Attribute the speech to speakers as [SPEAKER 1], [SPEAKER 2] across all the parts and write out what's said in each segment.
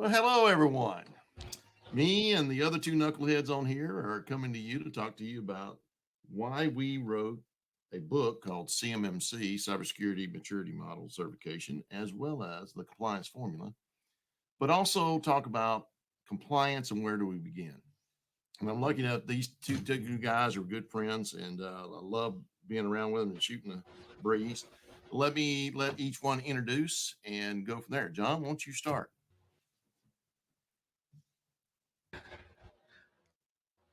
[SPEAKER 1] Well, hello, everyone. Me and the other two knuckleheads on here are coming to you to talk to you about why we wrote a book called CMMC, Cybersecurity Maturity Model Certification, as well as the compliance formula, but also talk about compliance and where do we begin. And I'm lucky enough, these two guys are good friends, and I love being around with them and shooting the breeze. Let each one introduce and go from there. John, won't you start?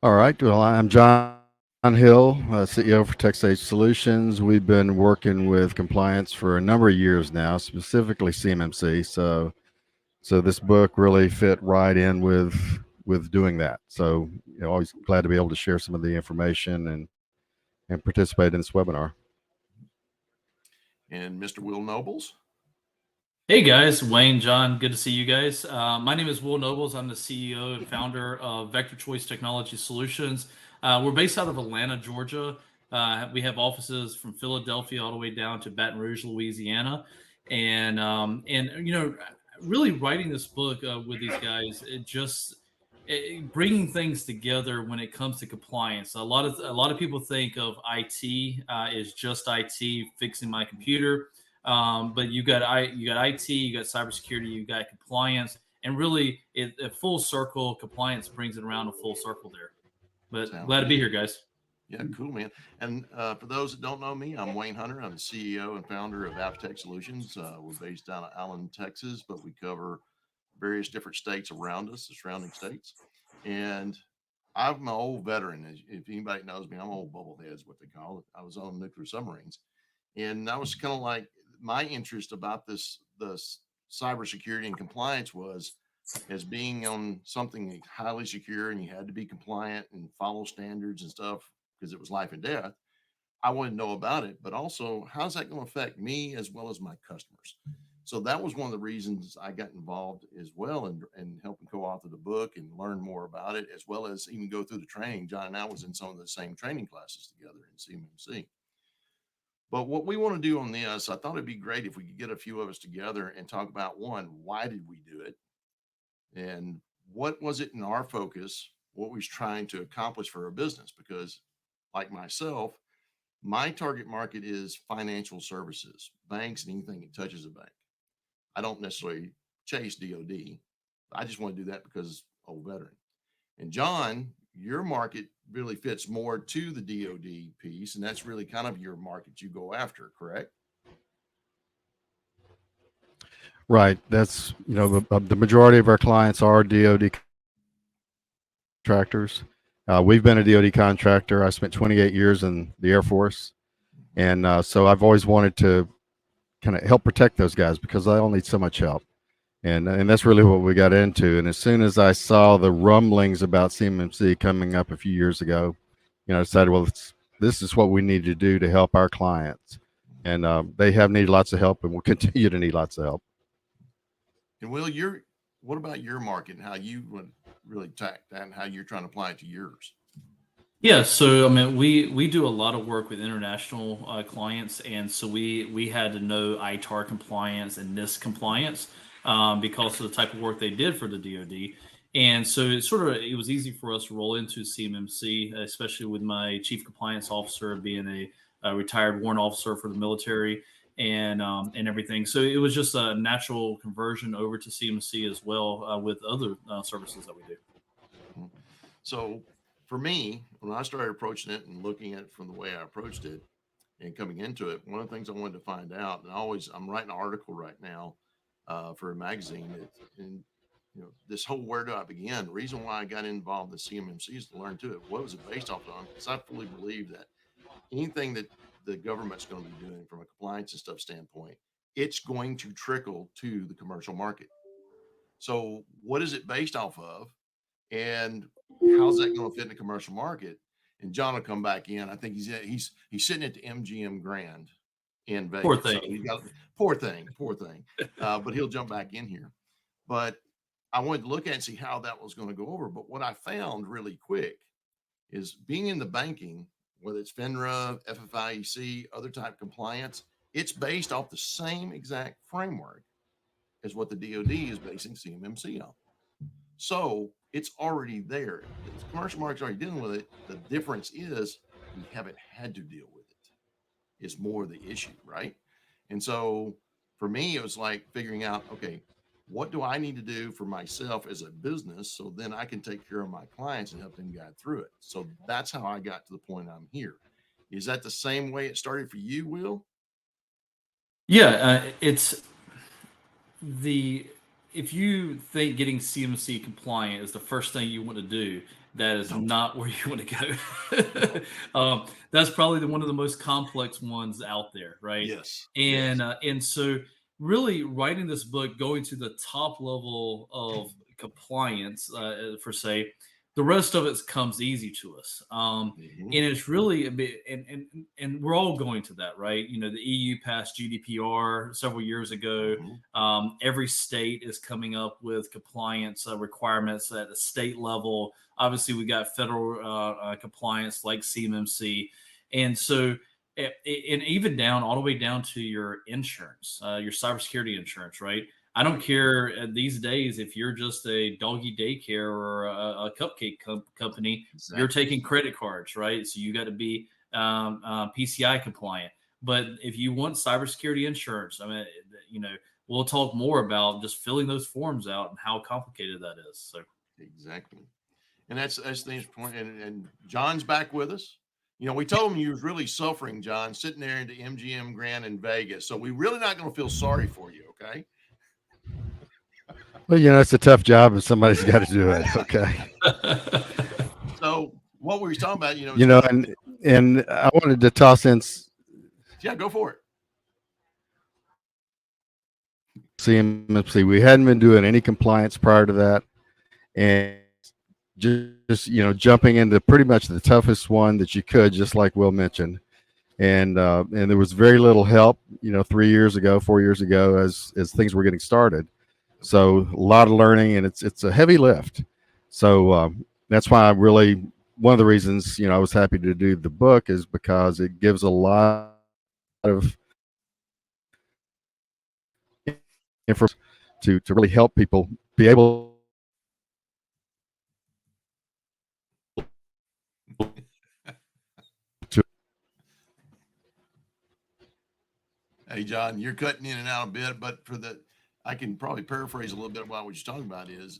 [SPEAKER 2] All right. Well, I'm John Hill, CEO for TechSage Solutions. We've been working with compliance for a number of years now, specifically CMMC. So this book really fit right in with doing that. So always glad to be able to share some of the information and participate in this webinar.
[SPEAKER 1] And Mr. Will Nobles.
[SPEAKER 3] Hey guys, Wayne, John, good to see you guys. My name is Will Nobles. I'm the CEO and founder of Vector Choice Technology Solutions. We're based out of Atlanta, Georgia. We have offices from Philadelphia all the way down to Baton Rouge, Louisiana, and really writing this book with these guys, bringing things together when it comes to compliance. A lot of people think of IT as just IT fixing my computer. But you got IT, you got cybersecurity, you got compliance, and really, a full circle compliance brings it around a full circle there. But
[SPEAKER 1] Sounds
[SPEAKER 3] glad to be
[SPEAKER 1] good.
[SPEAKER 3] here, guys.
[SPEAKER 1] Yeah, cool, man. And for those that don't know me, I'm Wayne Hunter. I'm the CEO and founder of Aptech Solutions. We're based down in Allen, Texas, but we cover various different states around us, the surrounding states. And I'm an old veteran. If anybody knows me, I'm old bubblehead is what they call it. I was on nuclear submarines, and I was kind of like my interest about the cybersecurity and compliance was as being on something highly secure and you had to be compliant and follow standards and stuff because it was life and death. I wanted to know about it, but also how's that going to affect me as well as my customers? So that was one of the reasons I got involved as well in helping co-author the book and learn more about it, as well as even go through the training. John and I was in some of the same training classes together in CMMC. But what we want to do on this, I thought it'd be great if we could get a few of us together and talk about one, why did we do it? And what was it in our focus? What we was trying to accomplish for our business? Because like myself, my target market is financial services, banks, and anything that touches a bank. I don't necessarily chase DOD. I just want to do that because old veteran. And John, your market really fits more to the DOD piece, and that's really kind of your market you go after, correct?
[SPEAKER 2] Right. That's the majority of our clients are DoD contractors. We've been a DoD contractor. I spent 28 years in the Air Force, and so I've always wanted to kind of help protect those guys because they all need so much help. And that's really what we got into. And as soon as I saw the rumblings about CMMC coming up a few years ago, I decided, well, this is what we need to do to help our clients. And they have needed lots of help and will continue to need lots of help.
[SPEAKER 1] And Will, what about your market and how you would really attack that and how you're trying to apply it to yours?
[SPEAKER 3] Yeah, so I mean, we do a lot of work with international clients, and so we had to know ITAR compliance and NIST compliance because of the type of work they did for the DoD, and so it was easy for us to roll into CMMC, especially with my chief compliance officer being a retired warrant officer for the military and everything. So it was just a natural conversion over to CMMC as well with other services that we do.
[SPEAKER 1] So for me, when I started approaching it and looking at it from the way I approached it and coming into it, one of the things I wanted to find out, and I'm writing an article right now for a magazine, and this whole where do I begin? The reason why I got involved in CMMC is to learn too. What was it based off on? Because I fully believe that anything that the government's going to be doing from a compliance and stuff standpoint, it's going to trickle to the commercial market. So what is it based off of? And how's that going to fit in the commercial market? And John will come back in. I think he's sitting at the MGM Grand in
[SPEAKER 3] Poor
[SPEAKER 1] Vegas. So
[SPEAKER 3] thing.
[SPEAKER 1] he got poor thing. But he'll jump back in here. But I wanted to look at and see how that was going to go over. But what I found really quick is being in the banking, whether it's FINRA, FFIEC, other type compliance, it's based off the same exact framework as what the DoD is basing CMMC on. So it's already there. The commercial market's already dealing with it. The difference is we haven't had to deal with it. Is more the issue, right? And so for me, it was like figuring out, okay, what do I need to do for myself as a business so then I can take care of my clients and help them guide through it. So that's how I got to the point I'm here. Is that the same way it started for you, Will?
[SPEAKER 3] Yeah, it's the if you think getting CMC compliant is the first thing you want to do, that is
[SPEAKER 1] No,
[SPEAKER 3] not where you want to
[SPEAKER 1] no.
[SPEAKER 3] go. That's probably one of the most complex ones out there, right?
[SPEAKER 1] Yes, yes.
[SPEAKER 3] And so really writing this book, going to the top level of compliance, for say, the rest of it comes easy to us.
[SPEAKER 1] Hmm.
[SPEAKER 3] And it's really a bit, and we're all going to that, right? You know, the EU passed GDPR several years ago.
[SPEAKER 1] Hmm.
[SPEAKER 3] Every state is coming up with compliance requirements at the state level. Obviously, we got federal compliance like CMMC, and so and even down all the way down to your insurance, your cybersecurity insurance, right? I don't care these days if you're just a doggy daycare or a cupcake company, you're
[SPEAKER 1] Exactly.
[SPEAKER 3] taking credit cards, right? So you got to be PCI compliant. But if you want cybersecurity insurance, I mean, you know, we'll talk more about just filling those forms out and how complicated that is. So,
[SPEAKER 1] Exactly. And that's the point. And John's back with us. You know, we told him you was really suffering, John, sitting there in the MGM Grand in Vegas. So we really not going to feel sorry for you, okay?
[SPEAKER 2] Well, it's a tough job, and somebody's got to do it. Okay.
[SPEAKER 1] So what we were talking about,
[SPEAKER 2] You
[SPEAKER 1] is
[SPEAKER 2] know,
[SPEAKER 1] the
[SPEAKER 2] and I wanted to toss in
[SPEAKER 1] yeah, go for it.
[SPEAKER 2] CMMC. We hadn't been doing any compliance prior to that, and just jumping into pretty much the toughest one that you could, just like Will mentioned. And there was very little help, 3 years ago, 4 years ago, as things were getting started. So a lot of learning, and it's a heavy lift. So that's why I really, one of the reasons I was happy to do the book is because it gives a lot of information to really help people be able to.
[SPEAKER 1] Hey, John, you're cutting in and out a bit, but I can probably paraphrase a little bit about what you're talking about is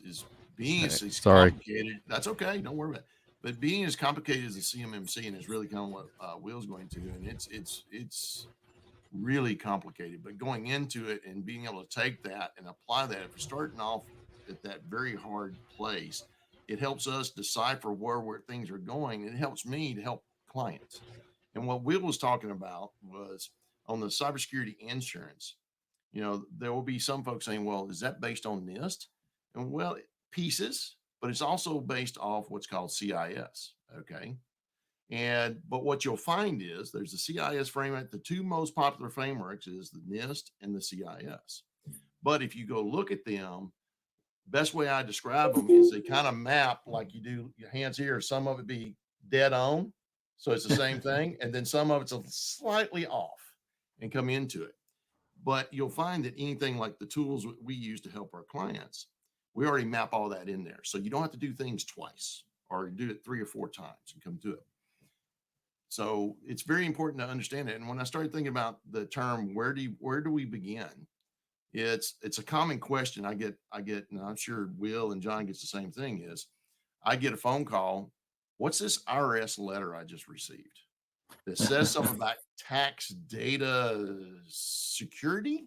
[SPEAKER 1] being as
[SPEAKER 2] Sorry.
[SPEAKER 1] complicated. That's okay. Don't worry about it. But being as complicated as the CMMC and is really kind of what Will's going to, and it's really complicated. But going into it and being able to take that and apply that, if you're starting off at that very hard place, it helps us decipher where things are going. And it helps me to help clients. And what Will was talking about was on the cybersecurity insurance. There will be some folks saying, well, is that based on NIST? And well, pieces, but it's also based off what's called CIS. Okay. But what you'll find is there's the CIS framework. The two most popular frameworks is the NIST and the CIS. But if you go look at them, best way I describe them is they kind of map like you do your hands here. Some of it be dead on, so it's the same thing, and then some of it's a slightly off and come into it. But you'll find that anything like the tools we use to help our clients, we already map all that in there, so you don't have to do things twice or do it 3 or 4 times and come to it. So it's very important to understand it. And when I started thinking about the term, where do we begin? It's a common question I get, and I'm sure Will and John gets the same thing is I get a phone call. What's this IRS letter I just received that says something about tax data security?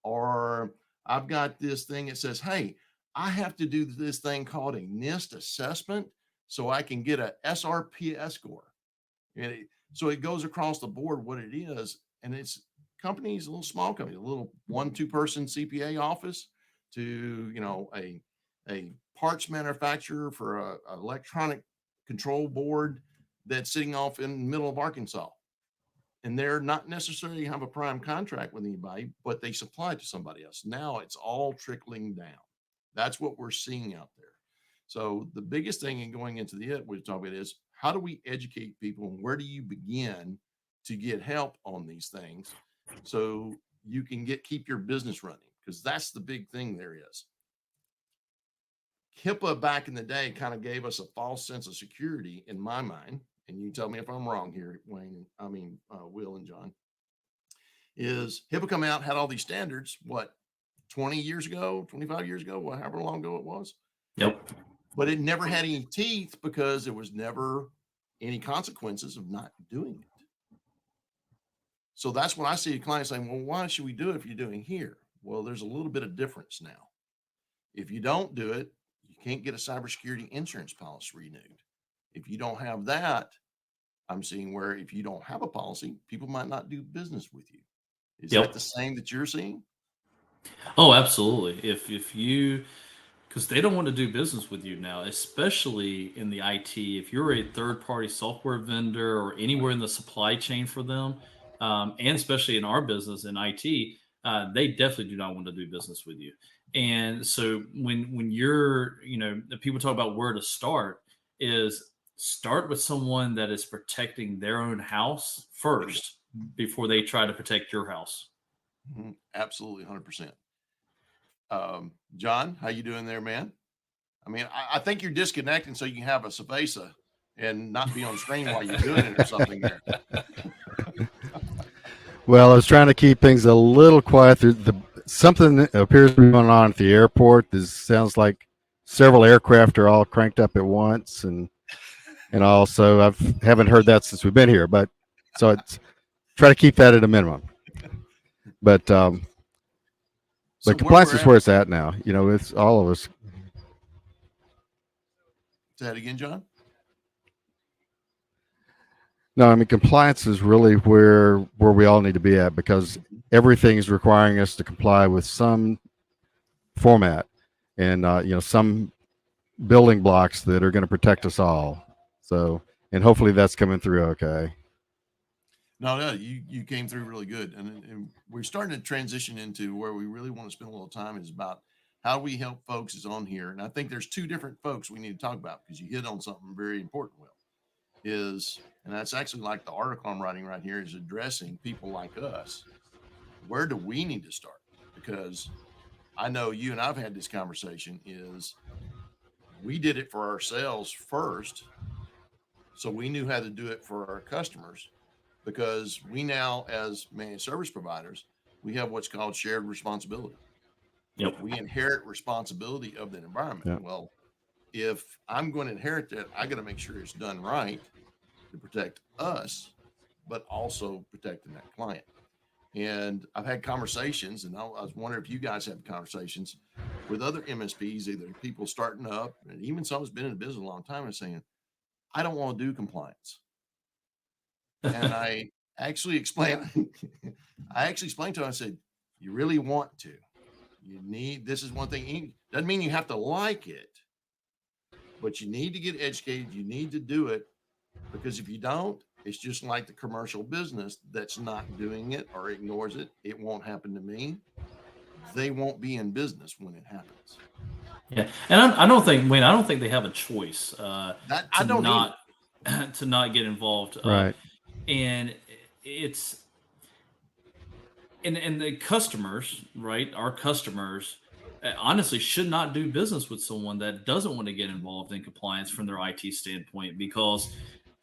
[SPEAKER 1] Or I've got this thing that says, hey, I have to do this thing called a NIST assessment so I can get a SRPS score. So it goes across the board what it is. And it's companies, a little small company, a little 1-2 person CPA office to, a parts manufacturer for a electronic control board that's sitting off in the middle of Arkansas. And they're not necessarily have a prime contract with anybody, but they supply to somebody else. Now it's all trickling down. That's what we're seeing out there. So the biggest thing in going into the we're talking about is how do we educate people and where do you begin to get help on these things so you can keep your business running? Because that's the big thing there is. HIPAA back in the day kind of gave us a false sense of security in my mind. And you tell me if I'm wrong here, Wayne, Will and John, is HIPAA come out, had all these standards, what, 20 years ago, 25 years ago, however long ago it was.
[SPEAKER 3] Yep.
[SPEAKER 1] But it never had any teeth because there was never any consequences of not doing it. So that's when I see a client saying, well, why should we do it if you're doing here? Well, there's a little bit of difference now. If you don't do it, you can't get a cybersecurity insurance policy renewed. If you don't have that, I'm seeing where if you don't have a policy, people might not do business with you. Is that the same that you're seeing?
[SPEAKER 3] Oh, absolutely. If you, because they don't want to do business with you now, especially in the IT. If you're a third-party software vendor or anywhere in the supply chain for them, and especially in our business in IT, they definitely do not want to do business with you. And so when you're, the people talk about where to start, is start with someone that is protecting their own house first before they try to protect your house.
[SPEAKER 1] Absolutely, 100%. John, how you doing there, man? I mean, I think you're disconnecting so you can have a cerveza and not be on screen while you're doing it or something there.
[SPEAKER 2] Well, I was trying to keep things a little quiet. Something that appears to be going on at the airport. This sounds like several aircraft are all cranked up at once, and also I haven't heard that since we've been here. But so it's try to keep that at a minimum. But compliance is where it's at now. It's all of us.
[SPEAKER 1] Say that again, John.
[SPEAKER 2] No, I mean, compliance is really where we all need to be at, because everything is requiring us to comply with some format and, some building blocks that are going to protect us all. So, and hopefully that's coming through okay.
[SPEAKER 1] No, you came through really good. And we're starting to transition into where we really want to spend a little time is about how we help folks is on here. And I think there's two different folks we need to talk about, because you hit on something very important, Will, and that's actually like the article I'm writing right here is addressing people like us. Where do we need to start? Because I know you and I've had this conversation is we did it for ourselves first. So we knew how to do it for our customers, because we now, as managed service providers, we have what's called shared responsibility.
[SPEAKER 3] Yep.
[SPEAKER 1] We inherit responsibility of that environment.
[SPEAKER 2] Yep.
[SPEAKER 1] Well, if I'm going to inherit that, I got to make sure it's done right to protect us, but also protecting that client. And I've had conversations, and I was wondering if you guys have conversations with other MSPs, either people starting up, and even someone's been in the business a long time, and saying, I don't want to do compliance. And I actually explained to him, I said, you really want to. This is one thing. Doesn't mean you have to like it, but you need to get educated. You need to do it, because if you don't, it's just like the commercial business that's not doing it or ignores it. It won't happen to me. They won't be in business when it happens.
[SPEAKER 3] Yeah, and I don't think they have a choice to not get involved.
[SPEAKER 2] Right.
[SPEAKER 3] And it's and the customers, right? Our customers honestly should not do business with someone that doesn't want to get involved in compliance from their IT standpoint, because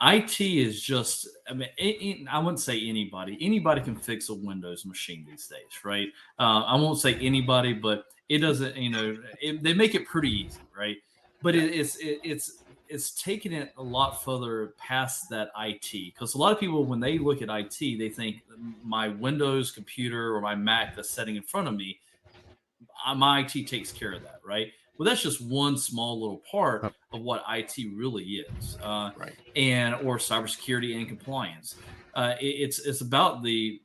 [SPEAKER 3] IT is just, I mean, I wouldn't say anybody. Anybody can fix a Windows machine these days, right? I won't say anybody, but it doesn't, they make it pretty easy, right? But it's taking it a lot further past that IT, because a lot of people, when they look at IT, they think my Windows computer or my Mac that's sitting in front of me, my IT takes care of that, right? Well, that's just one small little part of what IT really is,
[SPEAKER 1] Right.
[SPEAKER 3] or cybersecurity and compliance. It's about the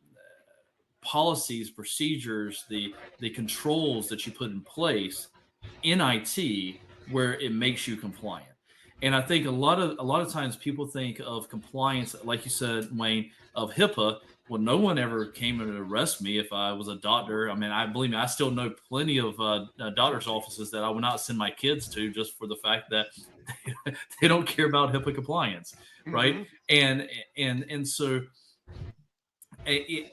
[SPEAKER 3] policies, procedures, the controls that you put in place in IT where it makes you compliant. And I think a lot of times people think of compliance, like you said, Wayne, of HIPAA. Well, no one ever came to arrest me if I was a doctor. I mean, believe me, I still know plenty of doctors' offices that I would not send my kids to, just for the fact that they don't care about HIPAA compliance, right?
[SPEAKER 1] Mm-hmm.
[SPEAKER 3] And so I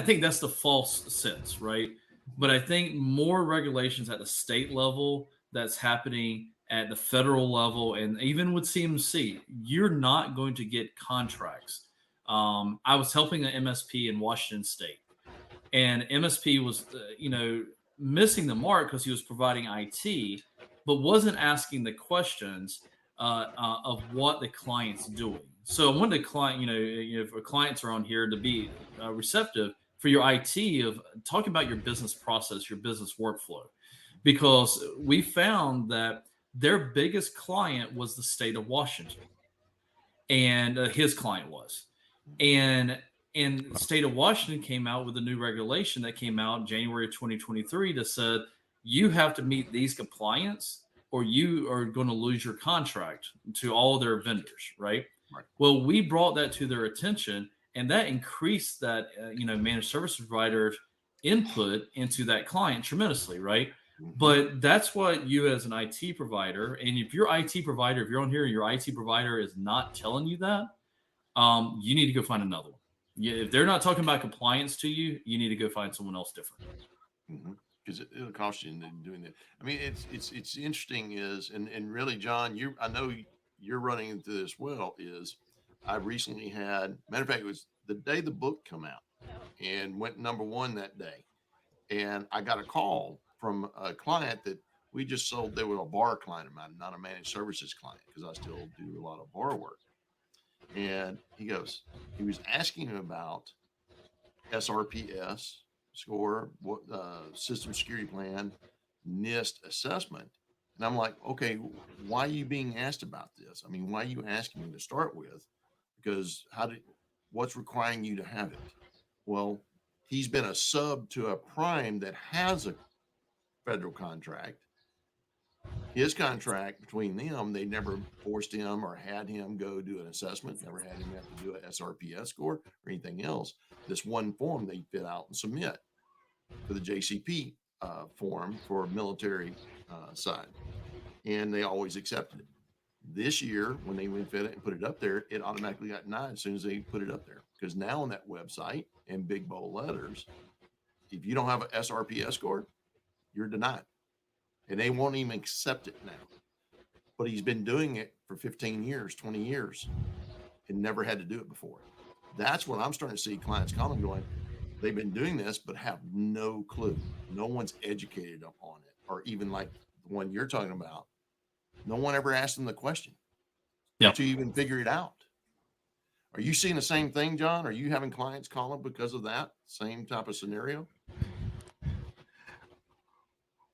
[SPEAKER 3] think that's the false sense, right? But I think more regulations at the state level that's happening at the federal level and even with CMC, you're not going to get contracts. I was helping an MSP in Washington State, and MSP was, missing the mark because he was providing IT, but wasn't asking the questions of what the client's doing. So I wanted the client, if clients are on here to be receptive for your IT of talking about your business process, your business workflow, because we found that their biggest client was the state of Washington, and his client was, and the state of Washington came out with a new regulation that came out in January of 2023 that said you have to meet these compliance or you are going to lose your contract to all their vendors, right?
[SPEAKER 1] Right.
[SPEAKER 3] Well, we brought that to their attention, and that increased that managed service provider input into that client tremendously, right? But that's what you as an IT provider, and if your IT provider, if you're on here, your IT provider is not telling you that, you need to go find another one. Yeah, if they're not talking about compliance to you, you need to go find someone else different.
[SPEAKER 1] Because it'll cost you in doing that. I mean, it's interesting is, and really, John, I know you're running into this well. Is I recently had, matter of fact, it was the day the book come out and went #1 that day, and I got a call from a client that we just sold. They were a bar client of mine, not a managed services client, because I still do a lot of bar work. And he was asking him about SRPS score, what system security plan, NIST assessment. And I'm like, okay, why are you being asked about this? I mean, why are you asking me to start with? Because what's requiring you to have it? Well, he's been a sub to a prime that has a federal contract. His contract between them, they never forced him or had him go do an assessment, never had him have to do an SRPS score or anything else. This one form they fit out and submit for the JCP form for military side. And they always accepted it. This year, when they went fit it and put it up there, it automatically got denied as soon as they put it up there. Because now on that website in big bold letters, if you don't have an SRPS score, you're denied. And they won't even accept it now. But he's been doing it for 15 years, 20 years, and never had to do it before. That's what I'm starting to see clients calling going, they've been doing this, but have no clue. No one's educated them on it. Or even like the one you're talking about, no one ever asked them the question to even figure it out. Are you seeing the same thing, John? Are you having clients calling because of that same type of scenario?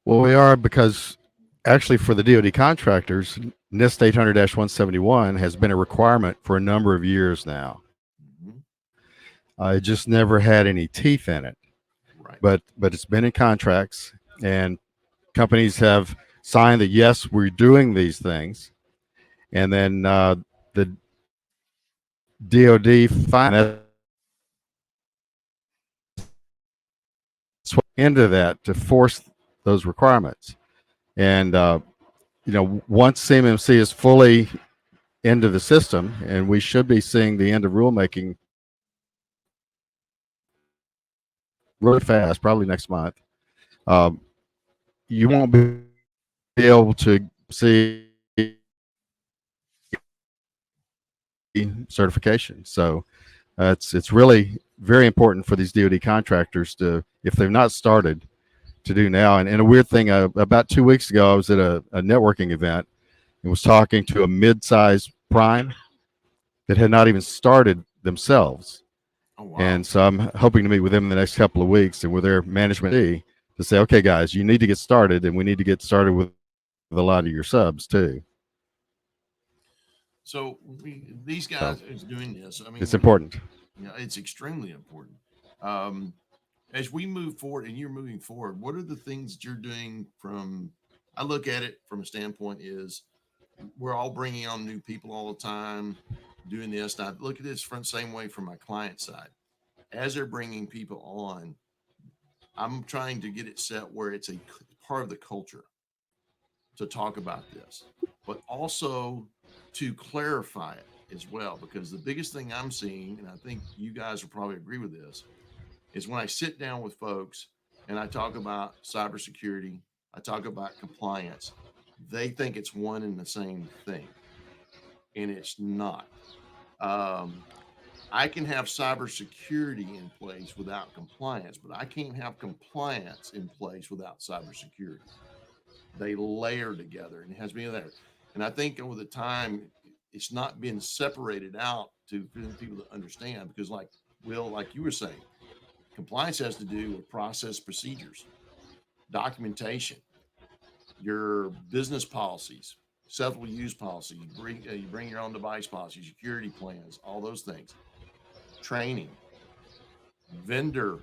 [SPEAKER 2] Well, we are, because actually for the DoD contractors, NIST 800-171 has been a requirement for a number of years now. It just never had any teeth in it.
[SPEAKER 1] Right.
[SPEAKER 2] But it's been in contracts, and companies have signed that, yes, we're doing these things. And then the DoD finance into that to force those requirements. And once CMMC is fully into the system, and we should be seeing the end of rulemaking really fast, probably next month, you won't be able to see certification. So it's really very important for these DoD contractors to, if they've not started, to do now. And a weird thing, about 2 weeks ago, I was at a networking event and was talking to a mid-sized prime that had not even started themselves.
[SPEAKER 1] Oh, wow.
[SPEAKER 2] And so I'm hoping to meet with them in the next couple of weeks and with their management team to say, okay, guys, you need to get started, and we need to get started with a lot of your subs too.
[SPEAKER 1] So these guys is doing this. I mean,
[SPEAKER 2] it's important.
[SPEAKER 1] Yeah, it's extremely important. As we move forward, and you're moving forward, what are the things that you're doing I look at it from a standpoint is we're all bringing on new people all the time doing this. And I look at this from the same way from my client side. As they're bringing people on, I'm trying to get it set where it's a part of the culture to talk about this, but also to clarify it as well. Because the biggest thing I'm seeing, and I think you guys will probably agree with this, is when I sit down with folks and I talk about cybersecurity, I talk about compliance. They think it's one and the same thing, and it's not. Um, I can have cybersecurity in place without compliance, but I can't have compliance in place without cybersecurity. They layer together and it has been there. And I think over the time, it's not been separated out for people to understand because, like Will, like you were saying, compliance has to do with process procedures, documentation, your business policies, several use policy, you bring your own device policy, security plans, all those things, training, vendor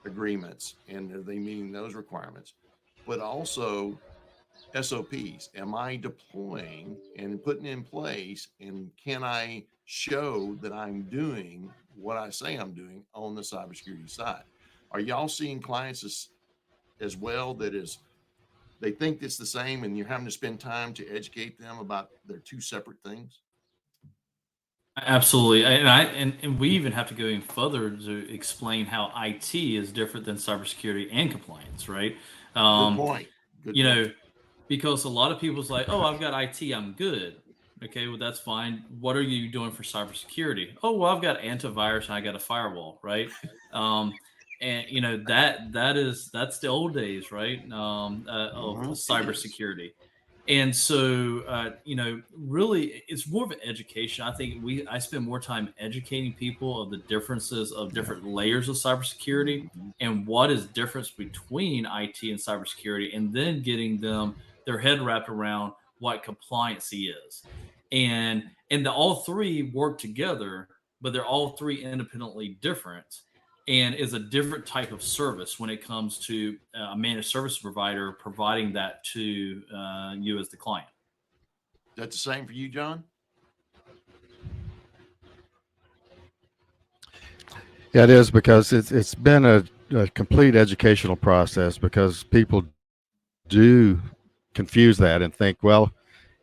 [SPEAKER 1] agreements, and are they meeting those requirements? But also SOPs. Am I deploying and putting in place, and can I show that I'm doing what I say I'm doing on the cybersecurity side? Are y'all seeing clients as well that is they think it's the same, and you're having to spend time to educate them about they're two separate things?
[SPEAKER 3] Absolutely, and we even have to go even further to explain how IT is different than cybersecurity and compliance, right?
[SPEAKER 1] Good
[SPEAKER 3] Um,
[SPEAKER 1] point. Good
[SPEAKER 3] you
[SPEAKER 1] point.
[SPEAKER 3] know, because a lot of people's like, oh, I've got IT, I'm good. Okay, well that's fine. What are you doing for cybersecurity? Oh, well, I've got antivirus and I got a firewall, right? Um, and that's the old days, right? Of
[SPEAKER 1] It is.
[SPEAKER 3] cybersecurity. And so, really, it's more of an education. I think I spend more time educating people of the differences of
[SPEAKER 2] Yeah.
[SPEAKER 3] different layers of cybersecurity
[SPEAKER 1] Mhm.
[SPEAKER 3] and what is difference between IT and cybersecurity, and then getting them their head wrapped around what compliancy is, and all three work together, but they're all three independently different, and is a different type of service when it comes to a managed service provider providing that to you as the client.
[SPEAKER 1] That's the same for you, John?
[SPEAKER 2] Yeah, it is because it's been a complete educational process because people do confuse that and think, well,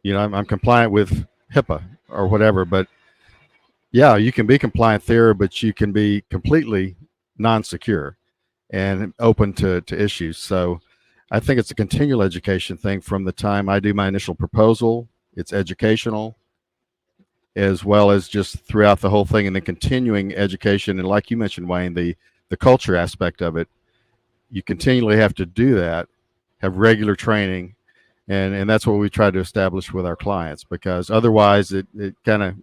[SPEAKER 2] I'm compliant with HIPAA or whatever, but yeah, you can be compliant there, but you can be completely non-secure and open to issues. So I think it's a continual education thing from the time I do my initial proposal. It's educational as well as just throughout the whole thing, and then continuing education. And like you mentioned, Wayne, the culture aspect of it, you continually have to do that, have regular training, and that's what we try to establish with our clients because otherwise it kind of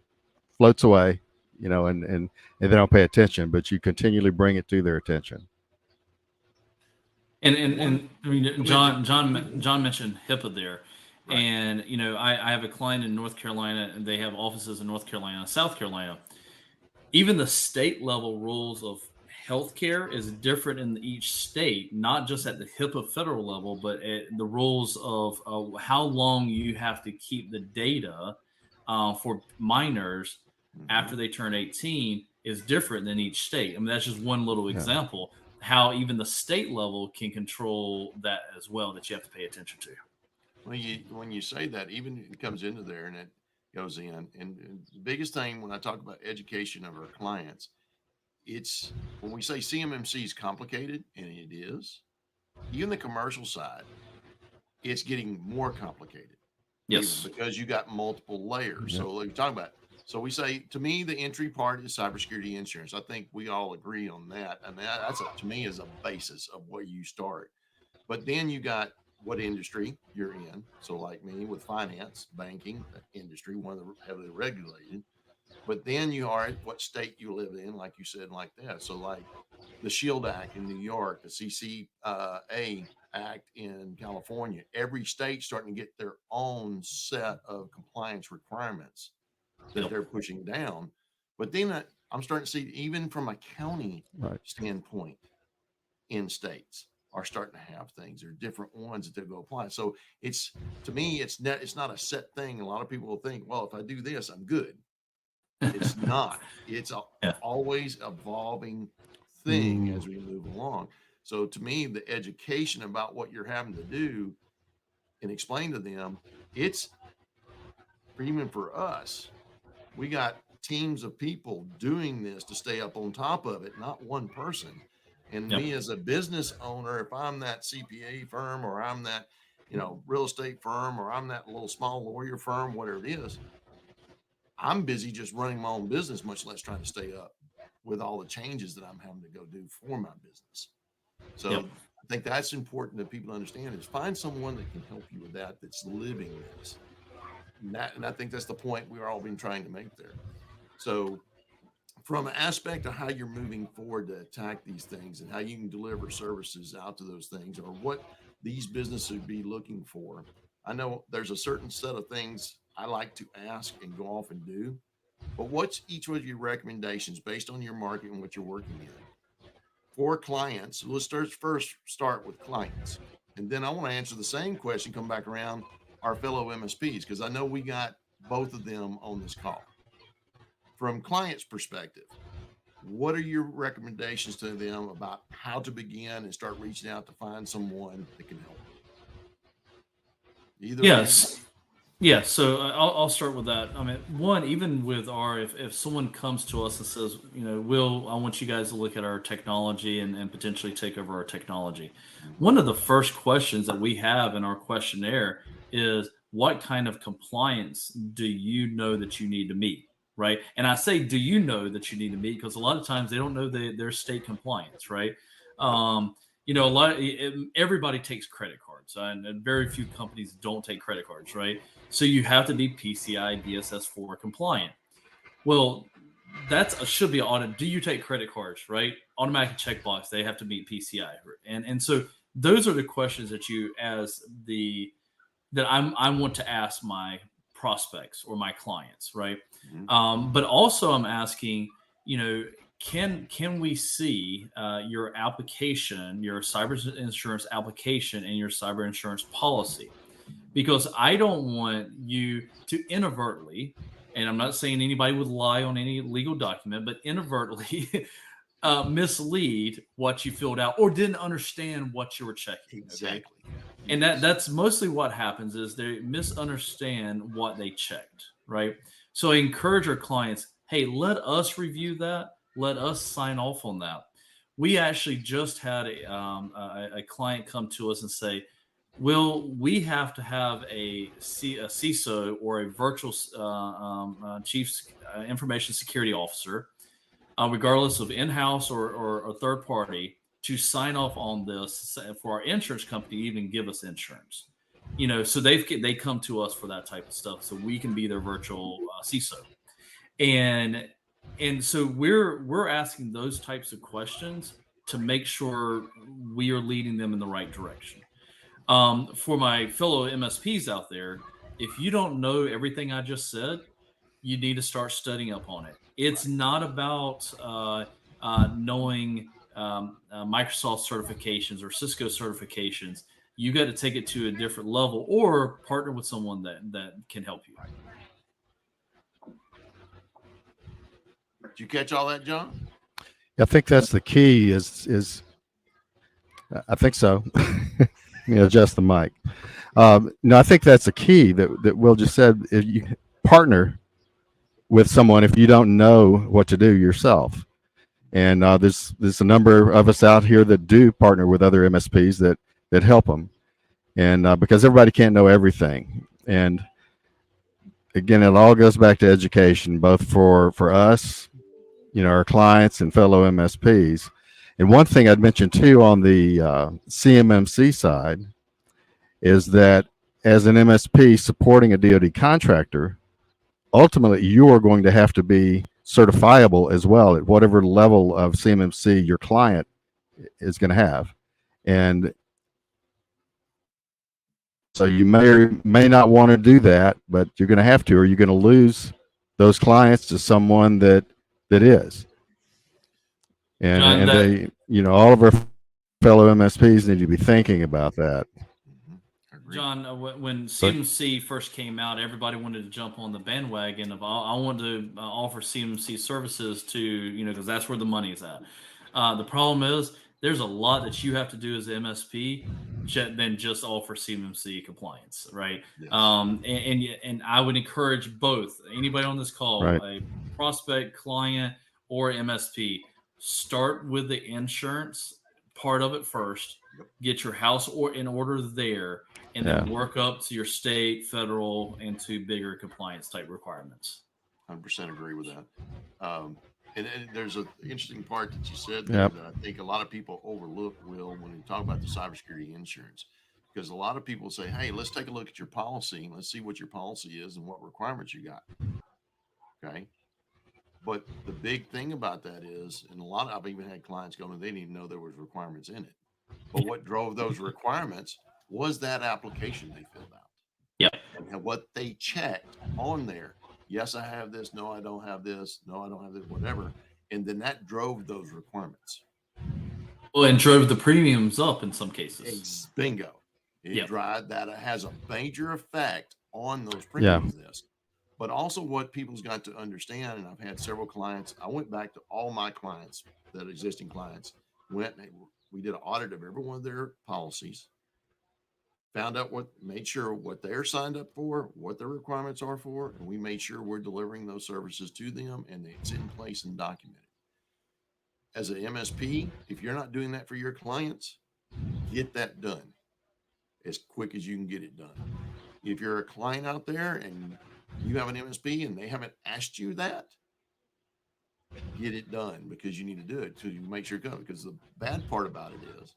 [SPEAKER 2] floats away, and they don't pay attention. But you continually bring it to their attention.
[SPEAKER 1] One,
[SPEAKER 3] I mean,
[SPEAKER 1] go ahead, John.
[SPEAKER 3] John mentioned HIPAA there,
[SPEAKER 1] Right.
[SPEAKER 3] and I have a client in North Carolina, and they have offices in North Carolina and South Carolina. Even the state level rules of healthcare is different in each state, not just at the HIPAA federal level, but at the rules of how long you have to keep the data for minors
[SPEAKER 1] Mhm.
[SPEAKER 3] after they turn 18 is different than each state. I mean, that's just one little
[SPEAKER 2] Yeah.
[SPEAKER 3] example. How even the state level can control that as well, that you have to pay attention to.
[SPEAKER 1] When you say that, even it comes into there and it goes in. And the biggest thing when I talk about education of our clients, it's when we say CMMC is complicated, and it is, even the commercial side, it's getting more complicated, even
[SPEAKER 3] Yes.
[SPEAKER 1] because you got multiple layers.
[SPEAKER 2] Yeah.
[SPEAKER 1] So like you're talking about, so we say to me, the entry part is cybersecurity insurance. I think we all agree on that. And that's to me is a basis of where you start. But then you got what industry you're in. So like me with finance, banking industry, one of the heavily regulated. But then you are at what state you live in, like you said, like that. So like the Shield Act in New York, the CCA Act in California, every state starting to get their own set of compliance requirements that
[SPEAKER 3] Yep.
[SPEAKER 1] they're pushing down. But then I'm starting to see even from a county
[SPEAKER 2] Right.
[SPEAKER 1] standpoint in states are starting to have things. There are different ones that they go apply. So it's to me, it's not a set thing. A lot of people will think, well, if I do this, I'm good. It's not. It's a
[SPEAKER 3] Yeah.
[SPEAKER 1] always evolving thing
[SPEAKER 2] Mm,
[SPEAKER 1] as we move along. So to me, the education about what you're having to do and explain to them, it's even for us. We got teams of people doing this to stay up on top of it, not one person. And
[SPEAKER 3] Yep.
[SPEAKER 1] me as a business owner, if I'm that CPA firm or I'm that, real estate firm or I'm that little small lawyer firm, whatever it is, I'm busy just running my own business, much less trying to stay up with all the changes that I'm having to go do for my business. So
[SPEAKER 3] Yep.
[SPEAKER 1] I think that's important that people understand is find someone that can help you with that, that's living this. And I think that's the point we're all been trying to make there. So from an aspect of how you're moving forward to attack these things and how you can deliver services out to those things or what these businesses would be looking for, I know there's a certain set of things I like to ask and go off and do, but what's each of your recommendations based on your market and what you're working in for clients? Let's start with clients, and then I want to answer the same question, come back around our fellow MSPs, because I know we got both of them on this call. From clients' perspective, what are your recommendations to them about how to begin and start reaching out to find someone that can help? Either
[SPEAKER 3] Yes. Yeah, so I'll start with that. I mean, one, even with if someone comes to us and says, Will, I want you guys to look at our technology and potentially take over our technology. One of the first questions that we have in our questionnaire is, what kind of compliance do you know that you need to meet? Right. And I say, do you know that you need to meet? Because a lot of times they don't know their state compliance. Right. Everybody takes credit cards, and very few companies don't take credit cards. Right. So you have to be PCI DSS-4 compliant. Well, should be an audit. Do you take credit cards? Right, automatic checkbox. They have to meet PCI, and so those are the questions that I want to ask my prospects or my clients, right? But also I'm asking, can we see your application, your cyber insurance application, and your cyber insurance policy? Because I don't want you to inadvertently, and I'm not saying anybody would lie on any legal document, but inadvertently mislead what you filled out or didn't understand what you were checking.
[SPEAKER 1] Exactly.
[SPEAKER 3] Okay? And that's mostly what happens is they misunderstand what they checked, right? So I encourage our clients, hey, let us review that. Let us sign off on that. We actually just had a client come to us and say, Will, we have to have a CISO or a virtual chief information security officer, regardless of in-house or a third party, to sign off on this for our insurance company to even give us insurance. So they come to us for that type of stuff, so we can be their virtual CISO, and so we're asking those types of questions to make sure we are leading them in the right direction. For my fellow MSPs out there, if you don't know everything I just said, you need to start studying up on it. It's not about knowing Microsoft certifications or Cisco certifications. You got to take it to a different level or partner with someone that can help you.
[SPEAKER 1] Did you catch all that, John?
[SPEAKER 2] I think that's the key. Is I think so. Adjust the mic. No, I think that's the key that Will just said. If you partner with someone if you don't know what to do yourself, and there's a number of us out here that do partner with other MSPs that help them, and because everybody can't know everything, and again, it all goes back to education, both for us, our clients and fellow MSPs. And one thing I'd mention too on the CMMC side is that as an MSP supporting a DoD contractor, ultimately you are going to have to be certifiable as well at whatever level of CMMC your client is going to have. And so you may or may not want to do that, but you're going to have to, or you're going to lose those clients to someone that is. And
[SPEAKER 3] John,
[SPEAKER 2] they, all of our fellow MSPs need to be thinking about that.
[SPEAKER 3] John, when CMMC first came out, everybody wanted to jump on the bandwagon of I want to offer CMMC services to, because that's where the money is at. The problem is there's a lot that you have to do as an MSP than just offer CMMC compliance, right? Yes. And I would encourage both, anybody on this call, right, a prospect, client, or MSP, start with the insurance part of it first.
[SPEAKER 1] Yep.
[SPEAKER 3] Get your house in order there, and then work up to your state, federal, and to bigger compliance type requirements.
[SPEAKER 1] 100% agree with that. And there's an interesting part that you said
[SPEAKER 2] Yep.
[SPEAKER 1] that I think a lot of people overlook, Will, when we talk about the cybersecurity insurance, because a lot of people say, "Hey, let's take a look at your policy. Let's see what your policy is and what requirements you got." Okay. But the big thing about that is, and I've even had clients go, and they didn't even know there was requirements in it. But what drove those requirements was that application they filled out.
[SPEAKER 3] Yep.
[SPEAKER 1] And what they checked on there. Yes, I have this. No, I don't have this. No, I don't have this, whatever. And then that drove those requirements.
[SPEAKER 3] Well, and drove the premiums up in some cases.
[SPEAKER 1] Bingo.
[SPEAKER 3] Yep.
[SPEAKER 1] That has a major effect on those premiums. But also what people's got to understand, and I've had several clients, I went back to all my clients, that existing clients, we did an audit of every one of their policies, found out made sure what they're signed up for, what their requirements are for, and we made sure we're delivering those services to them and it's in place and documented. As an MSP, if you're not doing that for your clients, get that done as quick as you can get it done. If you're a client out there and you have an MSP and they haven't asked you that, get it done, because you need to do it to make sure it goes. Because the bad part about it is,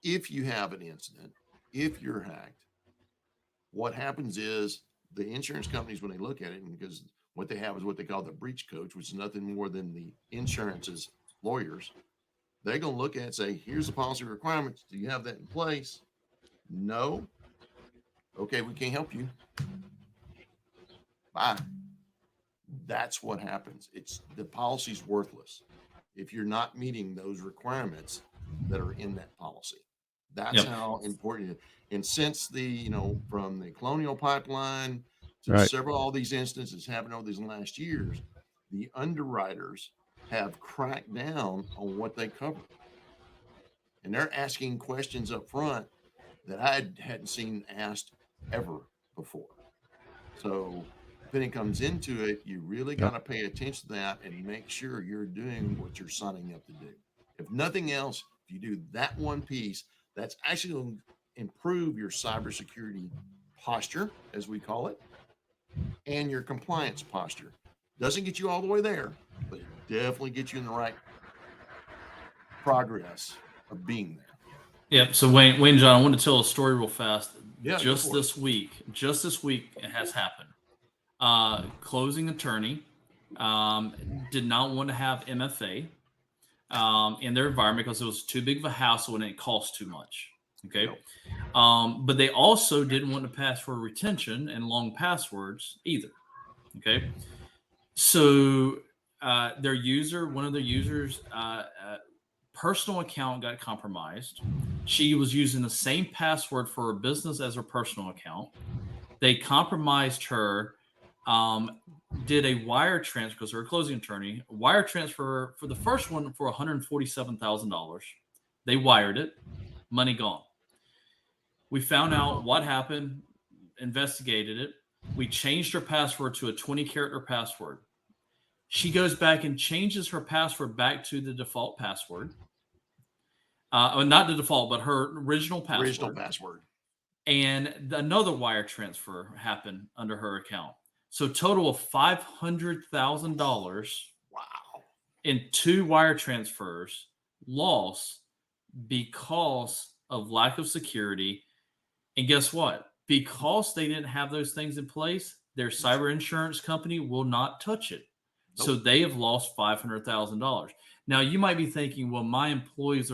[SPEAKER 1] if you have an incident, if you're hacked, what happens is the insurance companies, when they look at it, and because what they have is what they call the breach coach, which is nothing more than the insurance's lawyers, they're going to look at it and say, here's the policy requirements. Do you have that in place? No. Okay, we can't help you. Bye. That's what happens. The policy's worthless if you're not meeting those requirements that are in that policy. That's how important it is. And since from the Colonial Pipeline to all these instances happening over these last years, the underwriters have cracked down on what they cover. And they're asking questions up front that I hadn't seen asked ever before. So when it comes into it, you really got to pay attention to that and make sure you're doing what you're signing up to do. If nothing else, if you do that one piece, that's actually going to improve your cybersecurity posture, as we call it, and your compliance posture. Doesn't get you all the way there, but it definitely gets you in the right progress of being there.
[SPEAKER 3] Yep. So Wayne John, I want to tell a story real fast.
[SPEAKER 1] Yeah,
[SPEAKER 3] just this week, it has happened. Closing attorney did not want to have MFA in their environment because it was too big of a hassle and it cost too much. Okay. But they also didn't want to password retention and long passwords either. Okay. So one of their users' personal account got compromised. She was using the same password for her business as her personal account. They compromised her, did a wire transfer, because they're a closing attorney, wire transfer for the first one for $147,000. They wired it, money gone. We found out what happened, investigated it. We changed her password to a 20-character password. She goes back and changes her password back to the default password. Not the default, but her original password. And another wire transfer happened under her account. So total of $500,000.
[SPEAKER 1] Wow.
[SPEAKER 3] In 2 wire transfers lost because of lack of security. And guess what? Because they didn't have those things in place, their cyber insurance company will not touch it. Nope. So they have lost $500,000. Now you might be thinking, well, my employees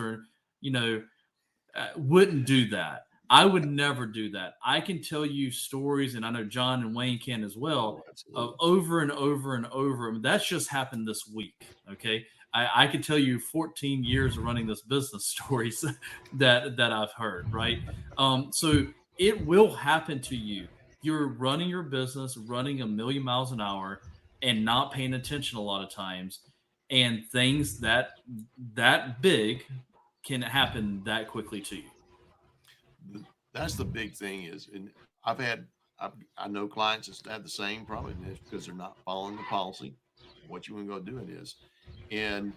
[SPEAKER 3] wouldn't do that. I would never do that. I can tell you stories, and I know John and Wayne can as well, of over and over and over. I mean, that's just happened this week. Okay. I can tell you 14 years of running this business stories that I've heard. Right. So it will happen to you. You're running your business, running a million miles an hour and not paying attention a lot of times. And things that big can happen that quickly to you.
[SPEAKER 1] That's the big thing is, and I know clients that's had the same problem because they're not following the policy. What you want to go do it is, and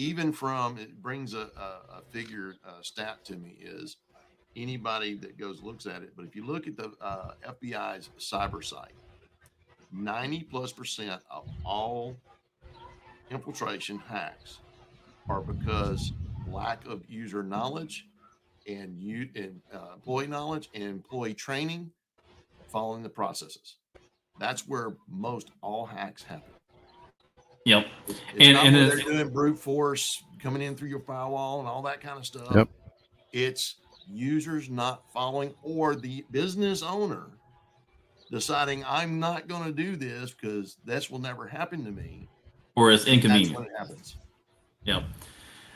[SPEAKER 1] even from, it brings a figure stat to me is anybody that goes looks at it. But if you look at the FBI's cyber site, 90+% of all infiltration hacks are because lack of user knowledge and employee knowledge and employee training, following the processes. That's where most all hacks happen.
[SPEAKER 3] Yep.
[SPEAKER 1] It's
[SPEAKER 3] And-
[SPEAKER 1] not
[SPEAKER 3] and
[SPEAKER 1] where
[SPEAKER 3] it's-
[SPEAKER 1] they're doing brute force coming in through your firewall and all that kind of stuff.
[SPEAKER 2] Yep.
[SPEAKER 1] It's users not following, or the business owner deciding I'm not going to do this because this will never happen to me.
[SPEAKER 3] Or it's
[SPEAKER 1] That's
[SPEAKER 3] inconvenient.
[SPEAKER 1] when it happens.
[SPEAKER 3] Yep.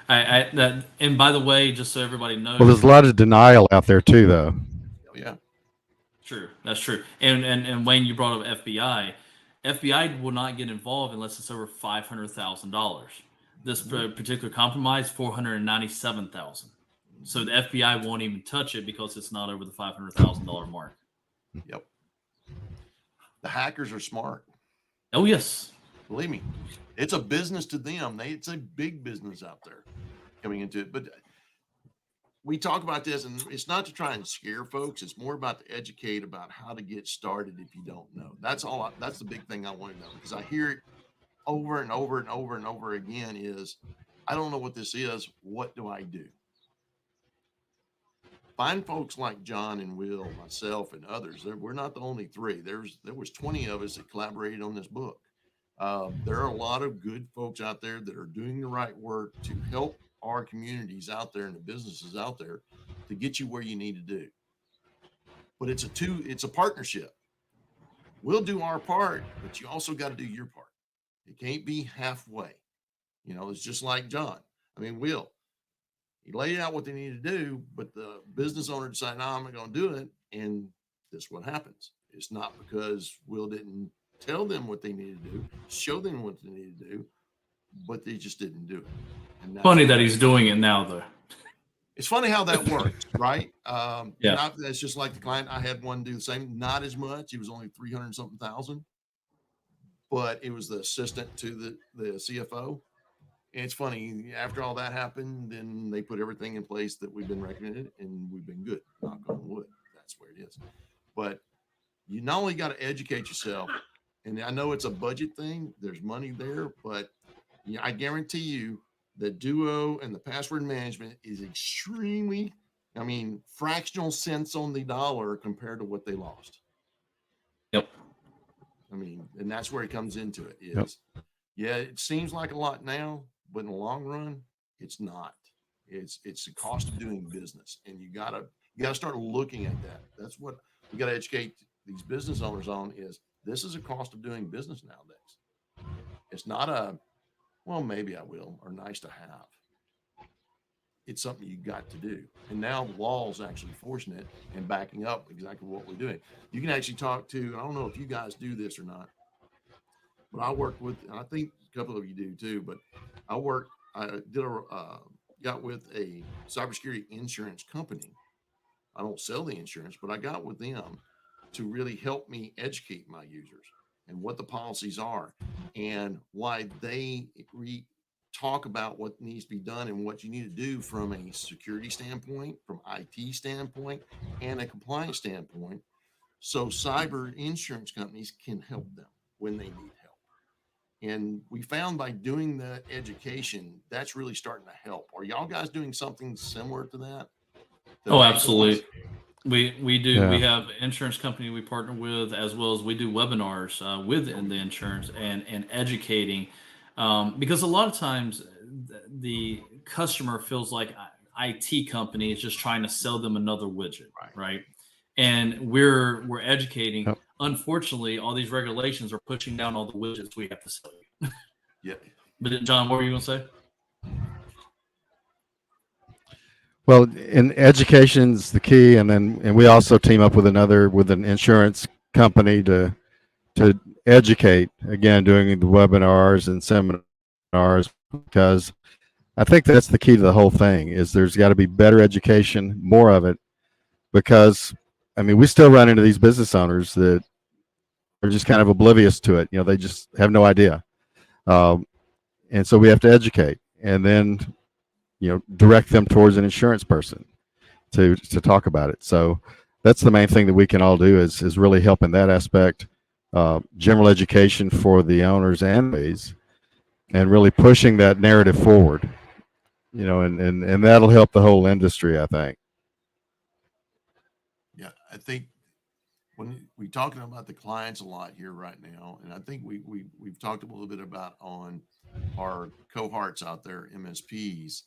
[SPEAKER 3] And by the way, just so everybody knows,
[SPEAKER 2] Well, there's a lot of denial out there too, though.
[SPEAKER 1] Oh, yeah.
[SPEAKER 3] true, that's true. And Wayne, you brought up FBI. FBI will not get involved unless it's over $500,000. This particular compromise, $497,000. So the FBI won't even touch it because it's not over the $500,000 mark.
[SPEAKER 1] Yep. The hackers are smart.
[SPEAKER 3] Oh yes.
[SPEAKER 1] Believe me, it's a business to them. It's a big business out there coming into it. But we talk about this, and it's not to try and scare folks. It's more about to educate about how to get started if you don't know. That's all. That's the big thing I want to know, because I hear it over and over and over and over again is, I don't know what this is. What do I do? Find folks like John and Will, myself, and others. We're not the only three. There was 20 of us that collaborated on this book. There are a lot of good folks out there that are doing the right work to help our communities out there and the businesses out there to get you where you need to do. But it's a partnership. We'll do our part, but you also got to do your part. It can't be halfway. It's just like John. Will. He laid out what they need to do, but the business owner decided, no, I'm not going to do it. And that's what happens. It's not because Will didn't tell them what they needed to do, show them what they needed to do, but they just didn't do it. And
[SPEAKER 3] Funny that he's doing it now, though.
[SPEAKER 1] It's funny how that works, right?
[SPEAKER 3] Yeah.
[SPEAKER 1] That's just like the client. I had one do the same, not as much. He was only 300 something thousand, but it was the assistant to the CFO. And it's funny, after all that happened, then they put everything in place that we've been recommended, and we've been good. Knock on wood. That's where it is. But you not only got to educate yourself, and I know it's a budget thing, there's money there, but I guarantee you that Duo and the password management is extremely, fractional cents on the dollar compared to what they lost.
[SPEAKER 3] Yep.
[SPEAKER 1] And that's where it comes into it is, yeah, it seems like a lot now, but in the long run, it's not. It's the cost of doing business, and you gotta start looking at that. That's what we got to educate these business owners on. Is this is a cost of doing business nowadays? It's not a, well, maybe I will, or nice to have. It's something you got to do, and now the law's actually forcing it and backing up exactly what we're doing. You can actually talk to. I don't know if you guys do this or not, but I work with. And I think a couple of you do too. But I got with a cybersecurity insurance company. I don't sell the insurance, but I got with them to really help me educate my users and what the policies are and why they talk about what needs to be done and what you need to do from a security standpoint, from IT standpoint, and a compliance standpoint. So cyber insurance companies can help them when they need help. And we found by doing that education, that's really starting to help. Are y'all guys doing something similar to that?
[SPEAKER 3] Oh, absolutely. We do.
[SPEAKER 2] Yeah.
[SPEAKER 3] We have an insurance company we partner with, as well as we do webinars within the insurance and educating, because a lot of times the customer feels like IT company is just trying to sell them another widget, right? And we're educating.
[SPEAKER 2] Yep.
[SPEAKER 3] Unfortunately, all these regulations are pushing down all the widgets we have to sell you.
[SPEAKER 1] Yeah.
[SPEAKER 3] But John, what were you going to say?
[SPEAKER 2] Well, in education's the key, and we also team up with an insurance company to educate, again, doing the webinars and seminars, because I think that's the key to the whole thing. Is there's got to be better education, more of it, because we still run into these business owners that are just kind of oblivious to it. They just have no idea, and so we have to educate. and then, direct them towards an insurance person to talk about it. So that's the main thing that we can all do is really help in that aspect. General education for the owners and employees, and really pushing that narrative forward, and that'll help the whole industry, I think.
[SPEAKER 1] Yeah, I think when we're talking about the clients a lot here right now, and I think we've talked a little bit about on our cohorts out there, MSPs,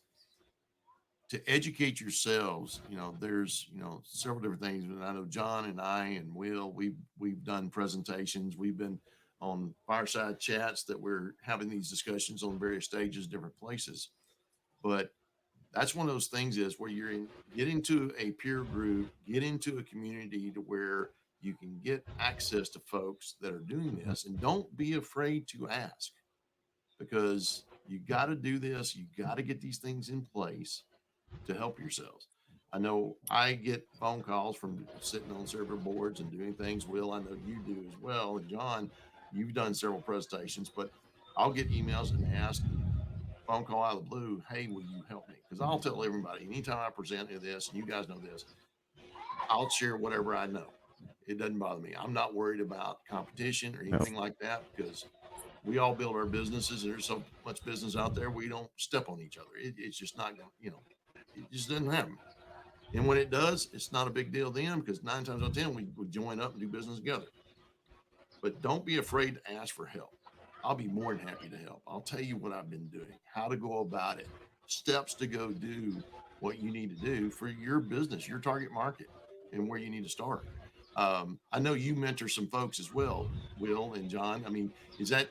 [SPEAKER 1] to educate yourselves. There's several different things, but I know John and I and Will, we've done presentations, we've been on fireside chats that we're having these discussions on various stages, different places. But that's one of those things is where get into a peer group, get into a community to where you can get access to folks that are doing this, and don't be afraid to ask, because you got to do this. You got to get these things in place to help yourselves. I know I get phone calls from sitting on server boards and doing things. Will, I know you do as well. And John, you've done several presentations, but I'll get emails and ask, phone call out of the blue, hey, will you help me? Because I'll tell everybody, anytime I present this, and you guys know this, I'll share whatever I know. It doesn't bother me. I'm not worried about competition or anything like that, because we all build our businesses, and there's so much business out there, we don't step on each other. It's just not going to, it just doesn't happen. And when it does, it's not a big deal then, because 9 times out of 10, we join up and do business together. But don't be afraid to ask for help. I'll be more than happy to help. I'll tell you what I've been doing, how to go about it, steps to go do what you need to do for your business, your target market, and where you need to start. I know you mentor some folks as well, Will and John. I mean, is that